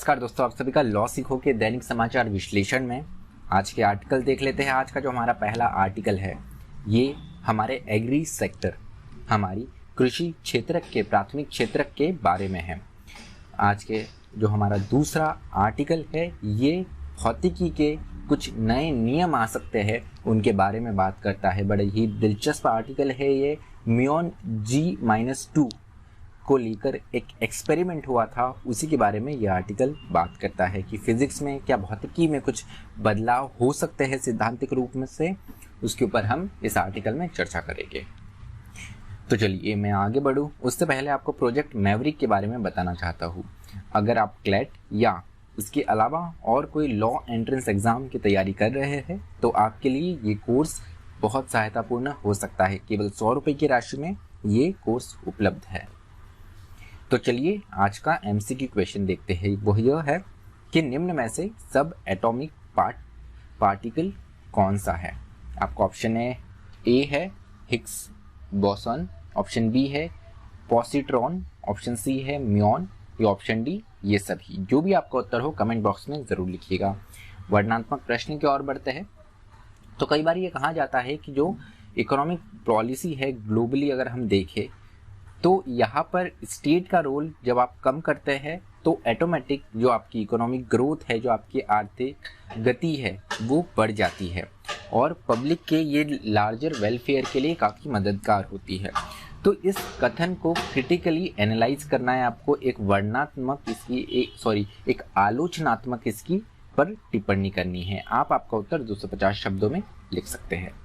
नमस्कार दोस्तों, आप सभी का लॉ सीखो के दैनिक समाचार विश्लेषण में आज के आर्टिकल देख लेते हैं। आज का जो हमारा पहला आर्टिकल है ये हमारे एग्री सेक्टर, हमारी कृषि क्षेत्र के प्राथमिक क्षेत्र के बारे में है। आज के जो हमारा दूसरा आर्टिकल है ये भौतिकी के कुछ नए नियम आ सकते हैं उनके बारे में बात करता है। बड़े ही दिलचस्प आर्टिकल है ये। म्योन G-2 को लेकर एक एक्सपेरिमेंट हुआ था, उसी के बारे में यह आर्टिकल बात करता है कि फिजिक्स में क्या भौतिकी में कुछ बदलाव हो सकते हैं सिद्धांतिक रूप में से, उसके ऊपर हम इस आर्टिकल में चर्चा करेंगे। तो चलिए मैं आगे बढ़ूं उससे पहले आपको प्रोजेक्ट मैवरिक के बारे में बताना चाहता हूं। अगर आप क्लैट या इसके अलावा और कोई लॉ एंट्रेंस एग्जाम की तैयारी कर रहे हैं तो आपके लिए ये कोर्स बहुत सहायतापूर्ण हो सकता है। केवल 100 रुपये की राशि में ये कोर्स उपलब्ध है। तो चलिए आज का MCQ क्वेश्चन देखते हैं। वो यह है कि निम्न में से सब एटॉमिक पार्टिकल कौन सा है। आपका ऑप्शन ए है हिग्स बोसॉन, ऑप्शन बी है पॉजिट्रॉन, ऑप्शन सी है म्योन, या ऑप्शन डी ये सभी। जो भी आपका उत्तर हो कमेंट बॉक्स में ज़रूर लिखिएगा। वर्णनात्मक प्रश्न की ओर बढ़ते हैं। तो कई बार ये कहा जाता है कि जो इकोनॉमिक पॉलिसी है ग्लोबली अगर हम देखें तो यहाँ पर स्टेट का रोल जब आप कम करते हैं तो ऑटोमेटिक जो आपकी इकोनॉमिक ग्रोथ है, जो आपकी आर्थिक गति है वो बढ़ जाती है और पब्लिक के ये लार्जर वेलफेयर के लिए काफ़ी मददगार होती है। तो इस कथन को क्रिटिकली एनालाइज करना है आपको। एक वर्णनात्मक इसकी एक आलोचनात्मक इसकी पर टिप्पणी करनी है। आपका उत्तर 250 शब्दों में लिख सकते हैं।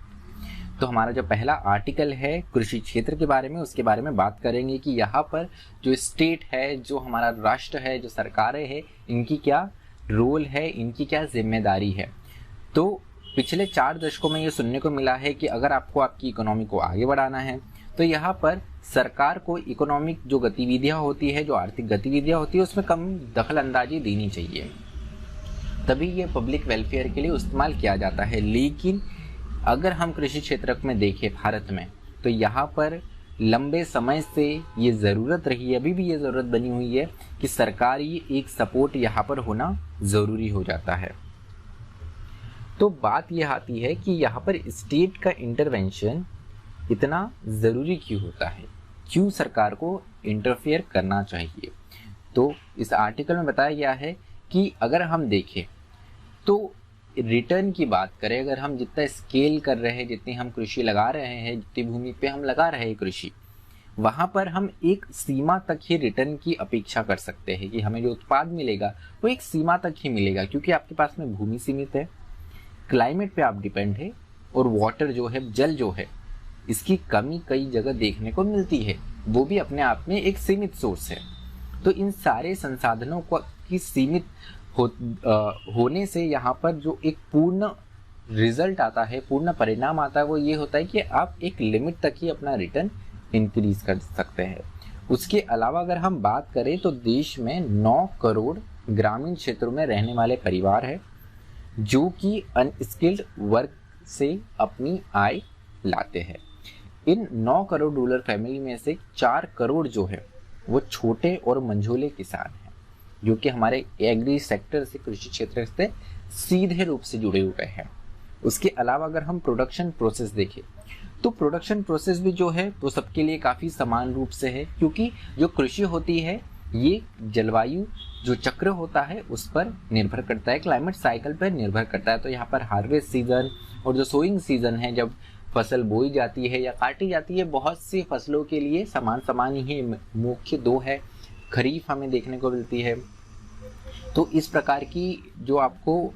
तो हमारा जो पहला आर्टिकल है कृषि क्षेत्र के बारे में, उसके बारे में बात करेंगे कि यहाँ पर जो स्टेट है, जो हमारा राष्ट्र है, जो सरकारें हैं, इनकी क्या रोल है, इनकी क्या जिम्मेदारी है। तो पिछले 4 दशकों में ये सुनने को मिला है कि अगर आपको आपकी इकोनॉमी को आगे बढ़ाना है तो यहाँ पर सरकार को इकोनॉमिक जो गतिविधियाँ होती है, जो आर्थिक गतिविधियाँ होती है, उसमें कम दखल अंदाजी देनी चाहिए, तभी ये पब्लिक वेलफेयर के लिए इस्तेमाल किया जाता है। लेकिन अगर हम कृषि क्षेत्र में देखें भारत में तो यहाँ पर लंबे समय से ये ज़रूरत रही है, अभी भी ये ज़रूरत बनी हुई है कि सरकारी एक सपोर्ट यहाँ पर होना ज़रूरी हो जाता है। तो बात यह आती है कि यहाँ पर स्टेट का इंटरवेंशन इतना ज़रूरी क्यों होता है, क्यों सरकार को इंटरफेयर करना चाहिए। तो इस आर्टिकल में बताया गया है कि अगर हम देखें तो रिटर्न की बात करें, अगर हम जितना स्केल कर रहे हैं, जितनी हम कृषि लगा रहे हैं, जितनी भूमि पे हम लगा रहे हैं कृषि, वहाँ पर हम एक सीमा तक ही रिटर्न की अपेक्षा कर सकते हैं कि हमें जो उत्पाद मिलेगा वो एक सीमा तक ही मिलेगा, क्योंकि आपके पास में भूमि सीमित है, क्लाइमेट पे आप डिपेंड है और वाटर जो है, जल जो है, इसकी कमी कई जगह देखने को मिलती है, वो भी अपने आप में एक सीमित सोर्स है। तो इन सारे संसाधनों को की सीमित होने से यहाँ पर जो एक पूर्ण रिजल्ट आता है, पूर्ण परिणाम आता है, वो ये होता है कि आप एक लिमिट तक ही अपना रिटर्न इंक्रीज कर सकते हैं। उसके अलावा अगर हम बात करें तो देश में 9 करोड़ ग्रामीण क्षेत्रों में रहने वाले परिवार है जो कि अनस्किल्ड वर्क से अपनी आय लाते हैं। इन 9 करोड़ रूरल फैमिली में से 4 करोड़ जो है वो छोटे और मंझोले किसान हैं, जो कि हमारे एग्री सेक्टर से, कृषि क्षेत्र से सीधे रूप से जुड़े हुए हैं। उसके अलावा अगर हम प्रोडक्शन प्रोसेस देखें तो प्रोडक्शन प्रोसेस भी जो है वो सबके लिए काफ़ी समान रूप से है, क्योंकि जो कृषि होती है ये जलवायु जो चक्र होता है उस पर निर्भर करता है, क्लाइमेट साइकिल पर निर्भर करता है। तो यहाँ पर हार्वेस्ट सीजन और जो सोइंग सीजन है, जब फसल बोई जाती है या काटी जाती है, बहुत सी फसलों के लिए समान ही मुख्य 2 है। खरीफ हमें देखने को मिलती है। तो इस प्रकार की जो आपको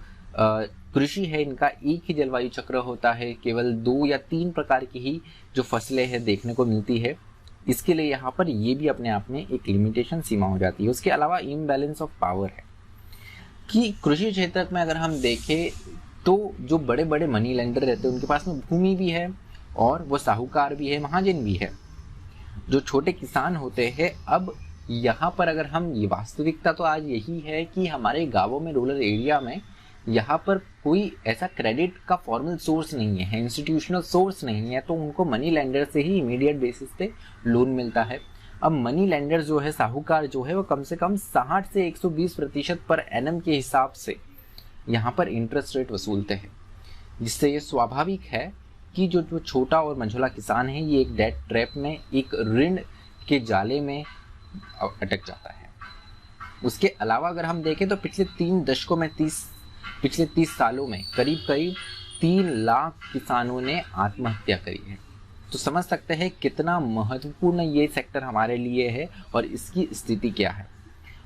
कृषि है, इनका एक ही जलवायु चक्र होता है, केवल 2 या 3 प्रकार की ही जो फसलें हैं देखने को मिलती है। इसके लिए यहाँ पर ये भी अपने आप में एक लिमिटेशन सीमा हो जाती है। उसके अलावा इम्बैलेंस ऑफ पावर है कि कृषि क्षेत्र में अगर हम देखें तो जो बड़े बड़े मनी लेंडर रहते हैं उनके पास में भूमि भी है और वो साहूकार भी है, महाजन भी है। जो छोटे किसान होते हैं, अब यहाँ पर अगर हम ये वास्तविकता तो आज यही है कि हमारे गांवों में, रूरल एरिया में यहाँ पर कोई ऐसा क्रेडिट का फॉर्मल सोर्स नहीं है, इंस्टीट्यूशनल सोर्स नहीं है, तो उनको मनी लेंडर से ही इमीडिएट बेसिस पे लोन मिलता है। अब मनी लेंडर जो है, साहूकार जो है, वो कम से कम 60 से 120% पर एनम के हिसाब से यहाँ पर इंटरेस्ट रेट वसूलते हैं, जिससे ये स्वाभाविक है कि जो छोटा और मंझोला किसान है ये एक डेट ट्रैप में, एक ऋण के जाले में अटक जाता है। उसके अलावा अगर हम देखें तो पिछले 3 दशकों में पिछले 30 सालों में करीब 3 लाख किसानों ने आत्महत्या करी है। तो समझ सकते हैं कितना महत्वपूर्ण ये सेक्टर हमारे लिए है और इसकी स्थिति क्या है।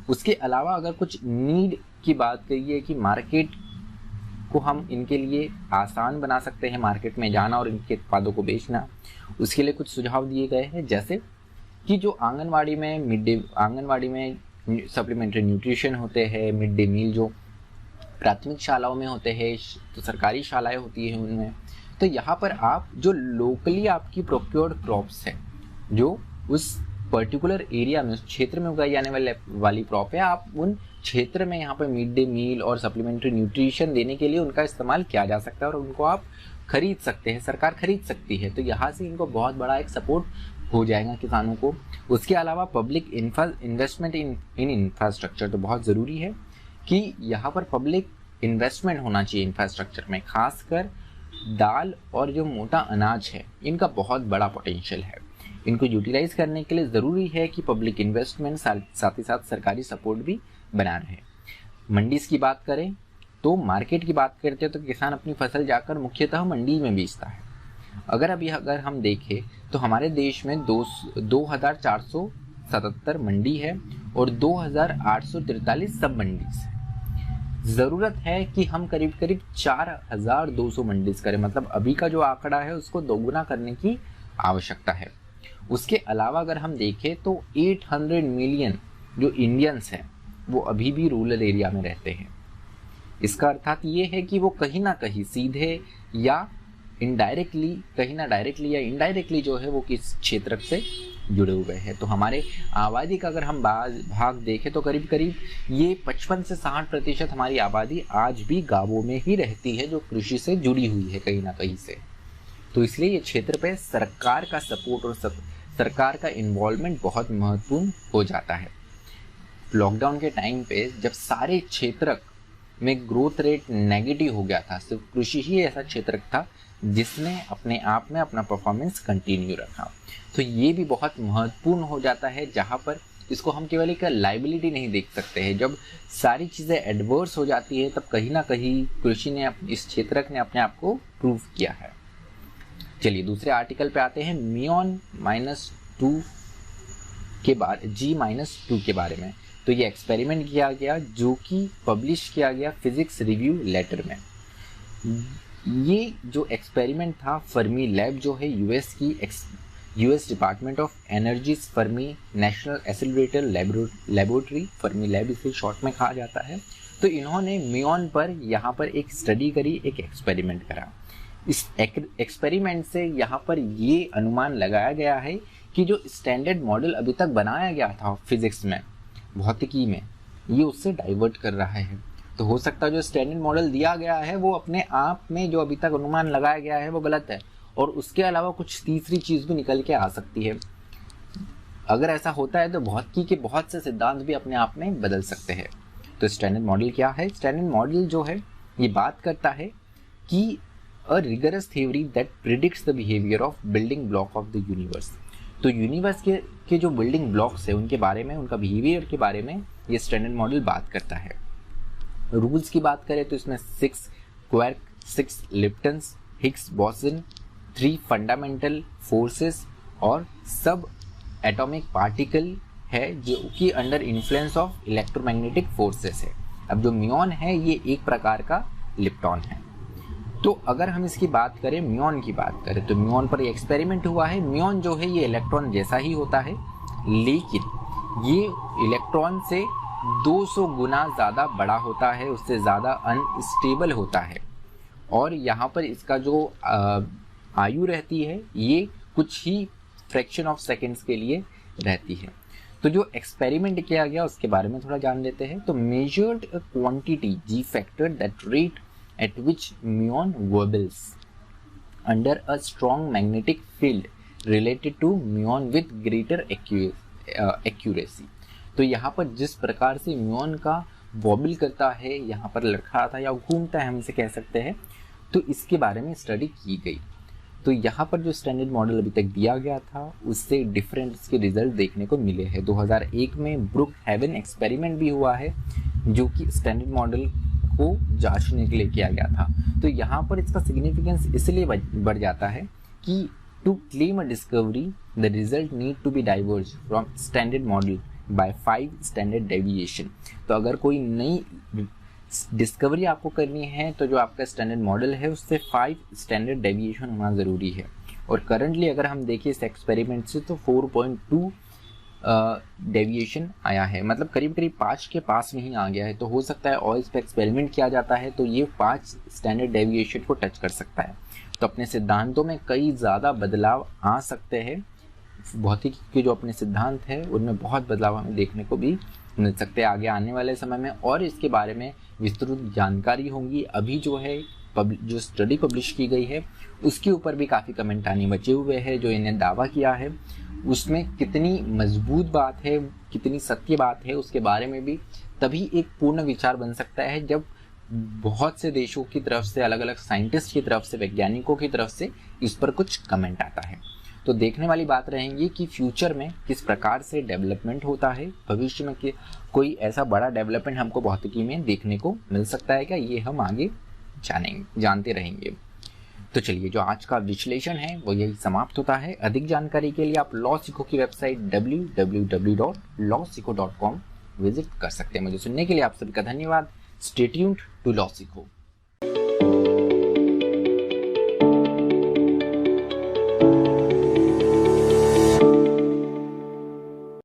उसके अलावा अगर कुछ नीड की बात करिए कि मार्केट को हम इनके लिए आसान बना सकते हैं, मार्केट में जाना और इनके उत्पादों को बेचना, उसके लिए कुछ सुझाव दिए गए हैं, जैसे कि जो आंगनवाड़ी में सप्लीमेंट्री न्यूट्रिशन होते हैं, मिड डे मील जो प्राथमिक शालाओं में होते हैं, तो सरकारी शालाएं होती हैं उनमें, तो यहाँ पर आप जो लोकली आपकी प्रोक्योर्ड क्रॉप्स हैं, जो उस पर्टिकुलर एरिया में, उस क्षेत्र में उगाई जाने वाली क्रॉप है, आप उन क्षेत्र में यहाँ पर मिड डे मील और सप्लीमेंट्री न्यूट्रिशन देने के लिए उनका इस्तेमाल किया जा सकता है और उनको आप खरीद सकते हैं, सरकार खरीद सकती है। तो यहाँ से इनको बहुत बड़ा एक सपोर्ट हो जाएगा किसानों को। उसके अलावा पब्लिक इन्वेस्टमेंट इन इंफ्रास्ट्रक्चर तो बहुत ज़रूरी है कि यहाँ पर पब्लिक इन्वेस्टमेंट होना चाहिए इंफ्रास्ट्रक्चर में, खासकर दाल और जो मोटा अनाज है इनका बहुत बड़ा पोटेंशियल है। इनको यूटिलाइज करने के लिए ज़रूरी है कि पब्लिक इन्वेस्टमेंट साथ ही साथ सरकारी सपोर्ट भी बना रहे। मंडीज़ की बात करें तो मार्केट की बात करते हैं तो किसान अपनी फसल जाकर मुख्यतः मंडी में बेचता है। अगर हम देखें तो हमारे देश में 2477 मंडी है और 2843 सब मंडीज है। ज़रूरत है कि हम करीब 4200 मंडीज करें, मतलब अभी का जो आंकड़ा है उसको दोगुना करने की आवश्यकता है। उसके अलावा अगर हम देखें तो 800 मिलियन जो इंडियंस हैं वो अभी भी रूरल एरिया में रहते हैं। इसका अर्थात ये है कि वो कहीं ना कहीं सीधे या इनडायरेक्टली, कहीं ना डायरेक्टली या इनडायरेक्टली जो है वो किस क्षेत्र से जुड़े हुए हैं। तो हमारे आबादी का अगर हम भाग देखें तो करीब ये 55 से 60% हमारी आबादी आज भी गांवों में ही रहती है, जो कृषि से जुड़ी हुई है कहीं ना कहीं से। तो इसलिए ये क्षेत्र पे सरकार का सपोर्ट और सरकार का इन्वॉल्वमेंट बहुत महत्वपूर्ण हो जाता है। लॉकडाउन के टाइम पे जब सारे क्षेत्र में ग्रोथ रेट नेगेटिव हो गया था, सिर्फ कृषि ही ऐसा क्षेत्र था जिसने अपने आप में अपना परफॉर्मेंस कंटिन्यू रखा। तो ये भी बहुत महत्वपूर्ण हो जाता है, जहाँ पर इसको हम केवल एक लाइबिलिटी नहीं देख सकते हैं। जब सारी चीज़ें एडवर्स हो जाती है तब कहीं ना कहीं कृषि ने, इस क्षेत्र ने अपने आप को प्रूव किया है। चलिए दूसरे आर्टिकल पे आते हैं, G-2 के बारे में। तो ये एक्सपेरिमेंट किया गया जो कि पब्लिश किया गया फिजिक्स रिव्यू लेटर में। ये जो एक्सपेरिमेंट था, फर्मी लैब जो है US department of energy Fermi national accelerator laboratory, Fermi lab इसे शॉर्ट में कहा जाता है। तो इन्होंने म्यूऑन पर यहाँ पर एक स्टडी करी, एक एक्सपेरिमेंट करा। इस एक्सपेरिमेंट से यहाँ पर ये अनुमान लगाया गया है कि जो स्टैंडर्ड मॉडल अभी तक बनाया गया था फिजिक्स में, भौतिकी में, ये उससे डाइवर्ट कर रहा है। तो हो सकता है जो स्टैंडर्ड मॉडल दिया गया है वो अपने आप में, जो अभी तक अनुमान लगाया गया है वो गलत है, और उसके अलावा कुछ तीसरी चीज़ भी निकल के आ सकती है। अगर ऐसा होता है तो भौतिकी के बहुत से सिद्धांत भी अपने आप में बदल सकते हैं। तो स्टैंडर्ड मॉडल क्या है? स्टैंडर्ड मॉडल जो है ये बात करता है कि a rigorous theory that predicts the behaviour of building block of the universe. तो यूनिवर्स के जो बिल्डिंग ब्लॉक्स है उनके बारे में, उनका बिहेवियर के बारे में ये स्टैंडर्ड मॉडल बात करता है। रूल्स की बात करें तो इसमें 6 quark, 6 leptons, Higgs boson, 3 fundamental forces और सब एटॉमिक पार्टिकल है जो कि under influence of electromagnetic forces है। अब जो म्यूऑन है ये एक प्रकार का लिप्टॉन है। तो अगर हम इसकी बात करें, म्यूऑन की बात करें, तो म्यूऑन पर ये एक्सपेरिमेंट हुआ है। म्यूऑन जो है ये इलेक्ट्रॉन जैसा ही होता है, लेकिन ये इलेक्ट्रॉन से 200 गुना ज़्यादा बड़ा होता है, उससे ज़्यादा अनस्टेबल होता है, और यहाँ पर इसका जो आयु रहती है ये कुछ ही फ्रैक्शन ऑफ सेकेंड्स के लिए रहती है। तो जो एक्सपेरिमेंट किया गया उसके बारे में थोड़ा जान लेते हैं। तो measured a quantity G factor that rate at which muon wobbles under a strong magnetic field related to muon with greater accuracy. तो यहाँ पर जिस प्रकार से म्यून का वॉबिल करता है, यहाँ पर लड़खड़ाता है या घूमता है हम इसे कह सकते हैं, तो इसके बारे में स्टडी की गई। तो यहाँ पर जो स्टैंडर्ड मॉडल अभी तक दिया गया था उससे डिफरेंट इसके रिजल्ट देखने को मिले हैं। 2001 में ब्रुक हेवन एक्सपेरिमेंट भी हुआ है जो कि स्टैंडर्ड मॉडल को जांचने के लिए किया गया था। तो यहाँ पर इसका सिग्निफिकेंस इसलिए बढ़ जाता है कि to claim a discovery the result need to be diverge from standard model by 5 standard deviation. तो अगर कोई नई डिस्कवरी आपको करनी है तो जो आपका स्टैंडर्ड मॉडल है उससे 5 स्टैंडर्ड डेविएशन होना ज़रूरी है। और करंटली अगर हम देखें इस एक्सपेरिमेंट से तो 4.2 डेविएशन आया है, मतलब करीब करीब 5 के पास में ही आ गया है। तो हो सकता है और इस पर एक्सपेरिमेंट किया जाता है तो ये 5 स्टैंडर्ड डेविएशन को टच कर सकता है। तो अपने सिद्धांतों में कई ज़्यादा बदलाव आ सकते हैं। भौतिकी के जो अपने सिद्धांत है उनमें बहुत बदलाव हमें देखने को भी मिल सकते हैं आगे आने वाले समय में, और इसके बारे में विस्तृत जानकारी होंगी। अभी जो है जो स्टडी पब्लिश की गई है उसके ऊपर भी काफ़ी कमेंट आने बचे हुए हैं। जो इन्हें दावा किया है उसमें कितनी मजबूत बात है, कितनी सत्य बात है, उसके बारे में भी तभी एक पूर्ण विचार बन सकता है जब बहुत से देशों की तरफ से, अलग अलग साइंटिस्ट की तरफ से, वैज्ञानिकों की तरफ से इस पर कुछ कमेंट आता है। तो देखने वाली बात रहेंगी कि फ्यूचर में किस प्रकार से डेवलपमेंट होता है, भविष्य में कि कोई ऐसा बड़ा डेवलपमेंट हमको भौतिकी में देखने को मिल सकता है क्या, ये हम आगे जानते रहेंगे। तो चलिए, जो आज का विश्लेषण है वो यही समाप्त होता है। अधिक जानकारी के लिए आप लॉ सीखो की वेबसाइट www.lawsikho.com विजिट कर सकते हैं। मुझे सुनने के लिए आप सभी का धन्यवाद। स्टे ट्यून्ड टू लॉ सीखो।